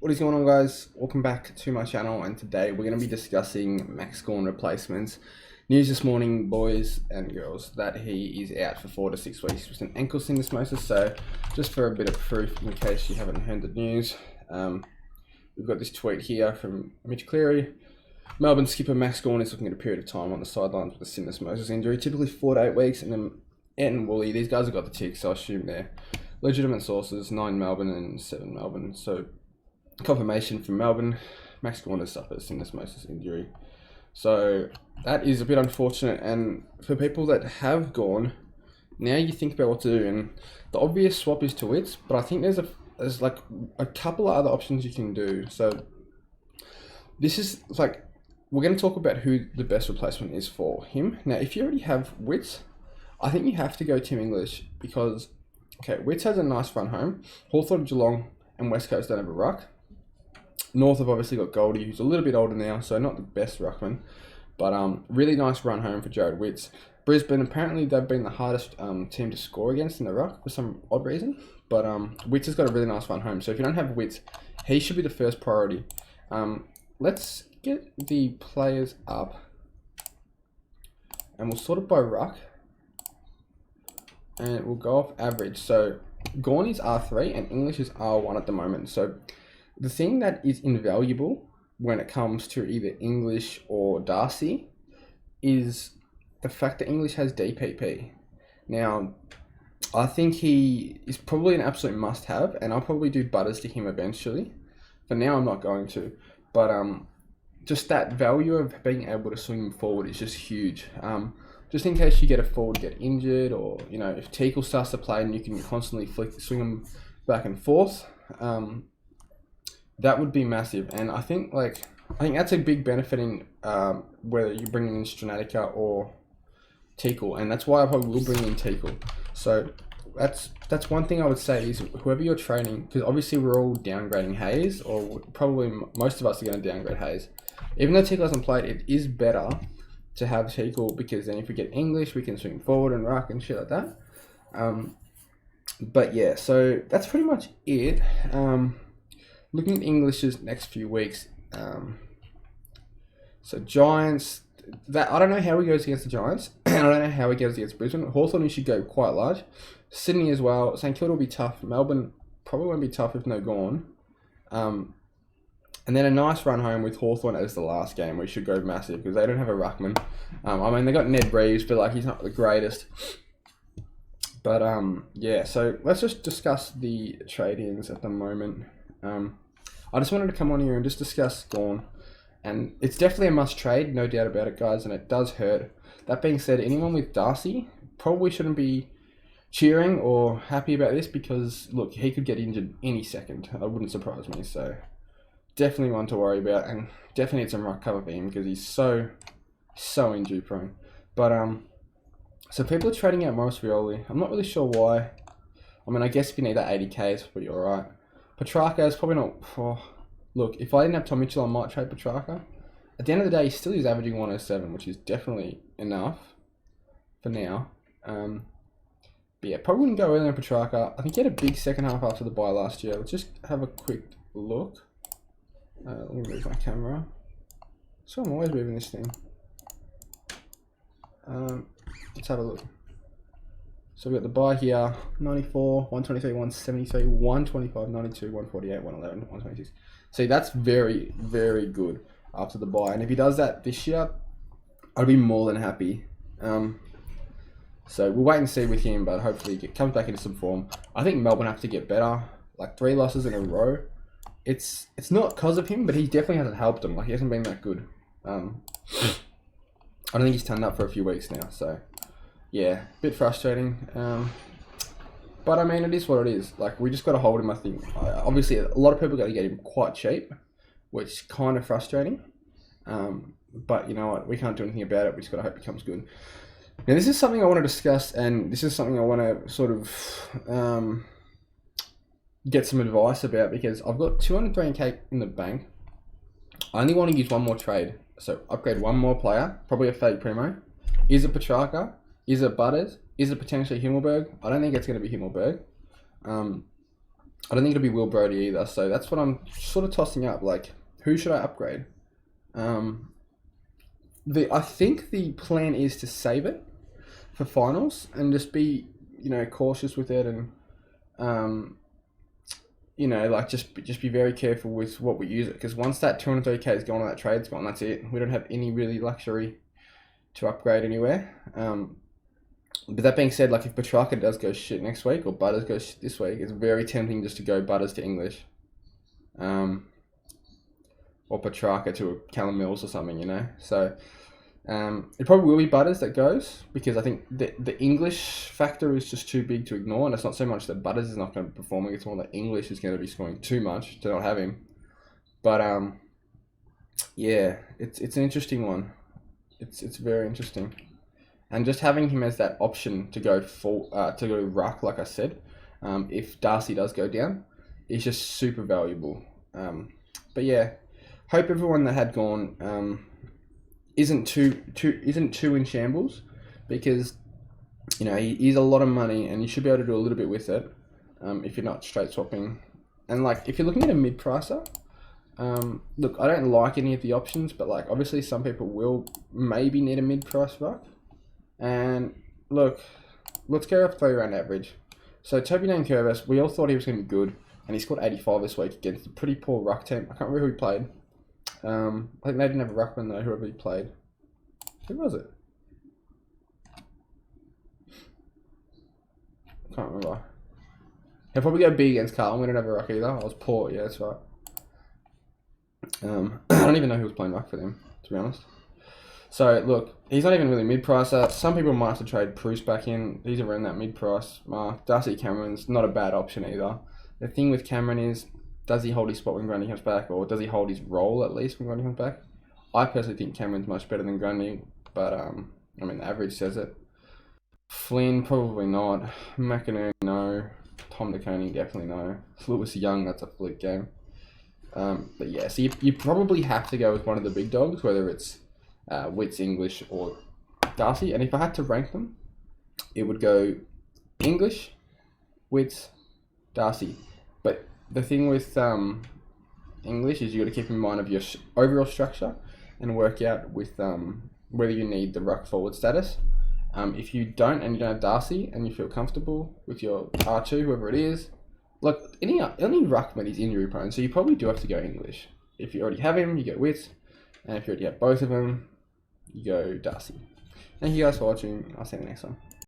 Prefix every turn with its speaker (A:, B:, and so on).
A: What is going on, guys? Welcome back to my channel, and today we're going to be discussing Max Gawn replacements. News this morning, boys and girls, that he is out for 4 to 6 weeks with an ankle syndesmosis. So just for a bit of proof, in case you haven't heard the news, we've got this tweet here from Mitch Cleary. Melbourne skipper Max Gawn is looking at a period of time on the sidelines with a syndesmosis injury, typically 4 to 8 weeks, and then Ed and Woolley, these guys have got the tick, so I assume they're legitimate sources, 9 Melbourne and 7 Melbourne. So confirmation from Melbourne, Max Gawn has suffered a syndesmosis injury. So that is a bit unfortunate, and for people that have gone, now you think about what to do, and the obvious swap is to Wits, but I think there's like a couple of other options you can do. So this is like, we're going to talk about who the best replacement is for him. Now, if you already have Wits, I think you have to go Tim English because, okay, Wits has a nice run home. Hawthorn, Geelong and West Coast don't have a ruck. North have obviously got Goldie, who's a little bit older now, so not the best ruckman, but really nice run home for Jared Wits. Brisbane, apparently they've been the hardest team to score against in the ruck for some odd reason, but Wits has got a really nice run home, so if you don't have Wits, he should be the first priority. Let's get the players up, and we'll sort it by ruck, and we'll go off average. So Gawn is R3 and English is R1 at the moment, so the thing that is invaluable when it comes to either English or Darcy is the fact that English has DPP. Now, I think he is probably an absolute must-have, and I'll probably do butters to him eventually. For now, I'm not going to, but just that value of being able to swing him forward is just huge. Just in case you get a forward get injured, or if Teakle starts to play and you can constantly swing him back and forth. That would be massive, and I think that's a big benefit in whether you bring in Stranatica or Teakle, and that's why I probably will bring in Teakle. So that's one thing I would say is whoever you're training, because obviously we're all downgrading Hayes, or probably most of us are going to downgrade Hayes. Even though Teakle hasn't played, it is better to have Teakle, because then if we get English, we can swing forward and ruck and shit like that. But yeah, so that's pretty much it. Looking at English's next few weeks, so Giants, I don't know how he goes against the Giants. I don't know how he goes against Brisbane. Hawthorn, he should go quite large. Sydney as well. St Kilda will be tough. Melbourne probably won't be tough if no Gawn. And then a nice run home with Hawthorn as the last game. We should go massive because they don't have a ruckman. I mean, they got Ned Reeves, but he's not the greatest. But yeah, so let's just discuss the trade-ins at the moment. I just wanted to come on here and just discuss Gawn, and it's definitely a must trade, no doubt about it, guys, and it does hurt. That being said, anyone with Darcy probably shouldn't be cheering or happy about this, because look, he could get injured any second. That wouldn't surprise me, so definitely one to worry about, and definitely need some ruck cover for him because he's so injury prone. But so people are trading out Morris Rioli. I'm not really sure why. I mean, I guess if you need that 80k, it's probably alright. Petracca is probably not. Look, if I didn't have Tom Mitchell, I might trade Petracca. At the end of the day, he still is averaging 107, which is definitely enough for now. But yeah, probably wouldn't go early on Petracca. I think he had a big second half after the bye last year. Let's just have a quick look. Let me move my camera. So I'm always moving this thing. Let's have a look. So we've got the buy here, 94, 123, 173, 125, 92, 148, 111, 126. See, that's very, very good after the buy. And if he does that this year, I'd be more than happy. So we'll wait and see with him, but hopefully he comes back into some form. I think Melbourne have to get better. 3 losses in a row. It's not because of him, but he definitely hasn't helped them. He hasn't been that good. I don't think he's turned up for a few weeks now, so yeah, a bit frustrating. But I mean, it is what it is. We just got to hold him, I think. Obviously, a lot of people got to get him quite cheap, which is kind of frustrating. But you know what? We can't do anything about it. We just got to hope he comes good. Now, this is something I want to discuss, and this is something I want to sort of get some advice about, because I've got 203k in the bank. I only want to use one more trade. So upgrade one more player, probably a fake primo. Is it Petracca? Is it Butters? Is it potentially Himmelberg? I don't think it's going to be Himmelberg. I don't think it'll be Will Brodie either. So that's what I'm sort of tossing up. Like, who should I upgrade? I think the plan is to save it for finals and just be, cautious with it, and like just be very careful with what we use it, because once that 230k is gone and that trade's gone, that's it. We don't have any really luxury to upgrade anywhere. But that being said, like if Petracca does go shit next week or Butters goes shit this week, it's very tempting just to go Butters to English, or Petracca to Callum Mills or something, So it probably will be Butters that goes, because I think the English factor is just too big to ignore, and it's not so much that Butters is not going to be performing, it's more that English is going to be scoring too much to not have him. But yeah, it's an interesting one. It's very interesting. And just having him as that option to go ruck, like I said, if Darcy does go down, is just super valuable. But yeah, hope everyone that had Gawn isn't too in shambles, because he is a lot of money and you should be able to do a little bit with it if you're not straight swapping. And like if you're looking at a mid pricer, look, I don't like any of the options, but like obviously some people will maybe need a mid price ruck. And look, let's go off 3-round average. So Toby Nankervis, we all thought he was going to be good, and he scored 85 this week against a pretty poor ruck team. I can't remember who he played. I think they didn't have a ruckman though, whoever he played. Who was it? Can't remember. He'll probably go B against Carlton. We don't have a ruck either. I was poor, yeah, that's right. I don't even know who was playing ruck for them, to be honest. So, look, he's not even really mid-pricer. Some people might have to trade Bruce back in. He's around that mid-price mark. Darcy Cameron's not a bad option either. The thing with Cameron is, does he hold his spot when Grundy comes back, or does he hold his role at least when Grundy comes back? I personally think Cameron's much better than Grundy, but, the average says it. Flynn, probably not. McInerney, no. Tom DeConey, definitely no. Lewis Young, that's a fluke game. But yeah, so you probably have to go with one of the big dogs, whether it's Wits, English, or Darcy. And if I had to rank them, it would go English, Wits, Darcy. But the thing with English is you got to keep in mind of your overall structure and work out with whether you need the ruck forward status. If you don't, and you don't have Darcy, and you feel comfortable with your R2, whoever it is, look, any ruckman is injury prone, so you probably do have to go English. If you already have him, you go Wits, and if you already have both of them, you go Darcy. Thank you guys for watching. I'll see you in the next one.